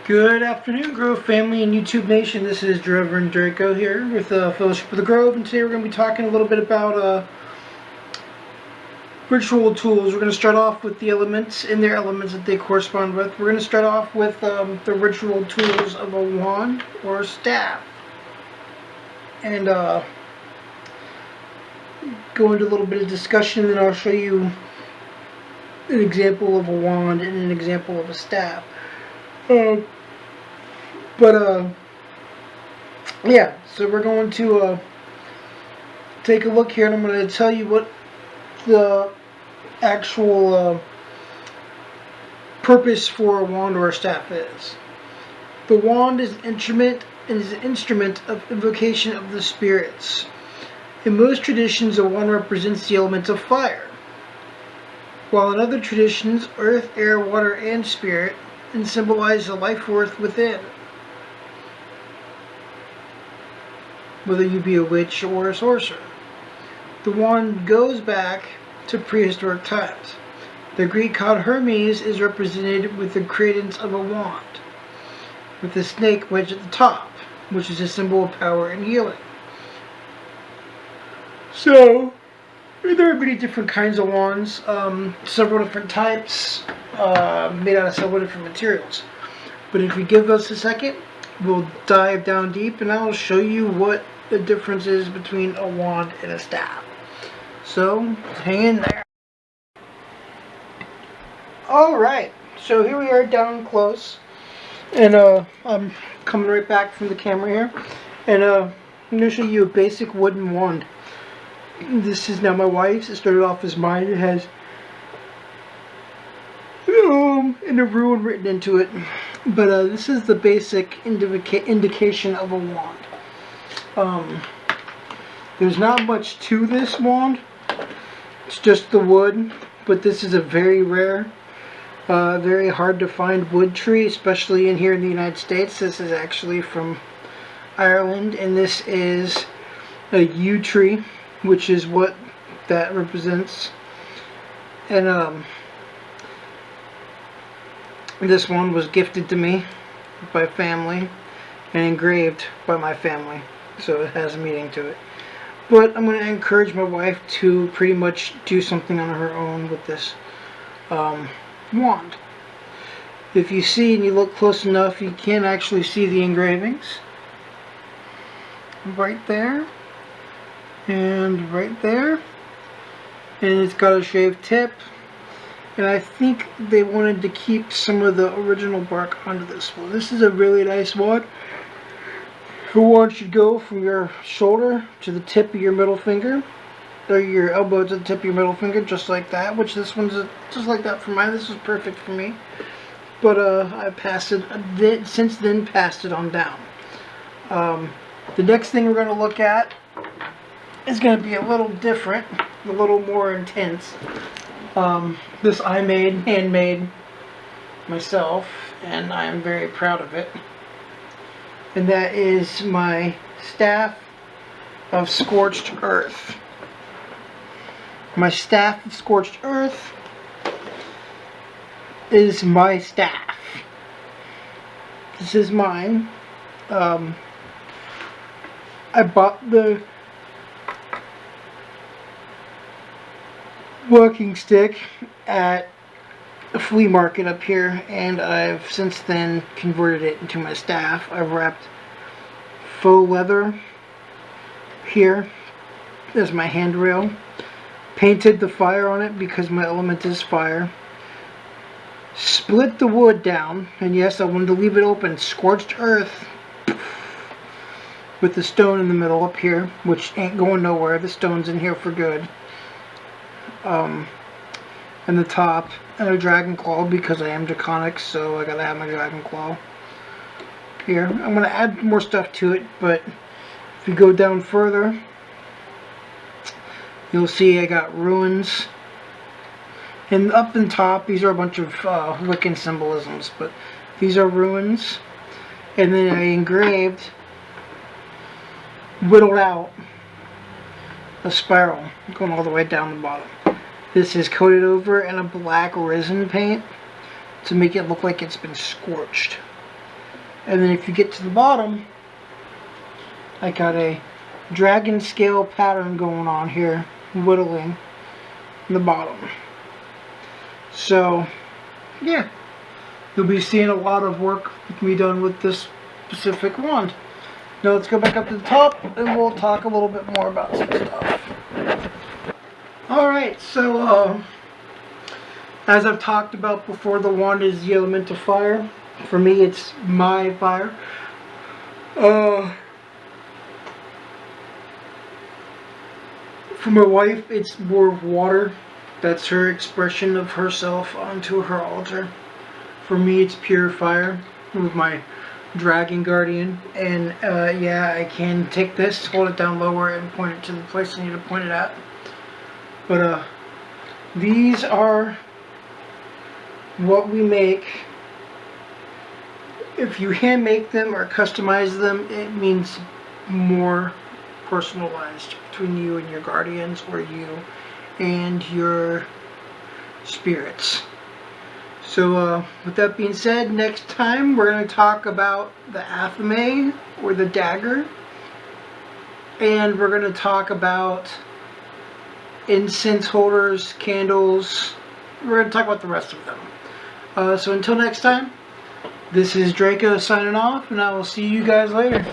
Good afternoon, Grove family and YouTube Nation. This is Reverend Draco here with Fellowship of the Grove, and today we're going to be talking a little bit about ritual tools. We're going to start off with the elements and their elements that they correspond with. We're going to start off with the ritual tools of a wand or a staff, and go into a little bit of discussion, and then I'll show you an example of a wand and an example of a staff. Yeah, so we're going to take a look here, and I'm going to tell you what the actual purpose for a wand or a staff is. The wand is an instrument of invocation of the spirits. In most traditions, a wand represents the element of fire, while in other traditions, earth, air, water, and spirit, and symbolize the life force within, whether you be a witch or a sorcerer. The wand goes back to prehistoric times. The Greek god Hermes is represented with the credence of a wand, with a snake wedged at the top, which is a symbol of power and healing. So, there are many different kinds of wands, several different types, made out of several different materials. But if you give us a second, we'll dive down deep and I'll show you what the difference is between a wand and a staff. So, hang in there. Alright, so here we are down close. And I'm coming right back from the camera here. And I'm going to show you a basic wooden wand. This is now my wife's. It started off as mine. It has and a rune written into it. But this is the basic indication of a wand. There's not much to this wand. It's just the wood. But this is a very rare, very hard to find wood tree, especially in here in the United States. This is actually from Ireland, and this is a yew tree, which is what that represents. And this one was gifted to me by family and engraved by my family, so it has a meaning to it. But I'm going to encourage my wife to pretty much do something on her own with this wand. If you see and you look close enough, you can actually see the engravings right there and right there, and it's got a shaved tip. And I think they wanted to keep some of the original bark onto this one. This is a really nice wand. The wand should go from your shoulder to the tip of your middle finger, or your elbow to the tip of your middle finger, just like that. Which this one's just like that for mine. This was perfect for me. But I passed it, since then passed it on down. The next thing we're going to look at is going to be a little different, a little more intense. This I made, handmade myself, and I am very proud of it. And that is my staff of scorched earth. My staff of scorched earth is my staff. This is mine. I bought the walking stick at a flea market up here, and I've since then converted it into my staff. I've wrapped faux leather here as my handrail, painted the fire on it because my element is fire, split the wood down, and yes, I wanted to leave it open, scorched earth with the stone in the middle up here, which ain't going nowhere. The stone's in here for good. And the top, and a dragon claw because I am draconic, so I gotta have my dragon claw here. I'm gonna add more stuff to it, but if you go down further, you'll see I got runes. And up and top, these are a bunch of Wiccan symbolisms, but these are runes. And then I engraved, whittled out a spiral going all the way down the bottom. This is coated over in a black resin paint to make it look like it's been scorched. And then if you get to the bottom, I got a dragon scale pattern going on here, whittling the bottom. So, yeah, you'll be seeing a lot of work with me done with this specific wand. Now let's go back up to the top and we'll talk a little bit more about some stuff. Alright, so as I've talked about before, the wand is the element of fire. For me, it's my fire. For my wife, it's more of water. That's her expression of herself onto her altar. For me, it's pure fire with my Dragon Guardian. And yeah, I can take this, hold it down lower, and point it to the place I need to point it at. But these are what we make. If you hand make them or customize them, it means more personalized between you and your guardians, or you and your spirits. So with that being said, next time we're going to talk about the athame, or the dagger, and we're going to talk about incense holders, candles. We're going to talk about the rest of them. So until next time, this is Draco signing off, and I will see you guys later.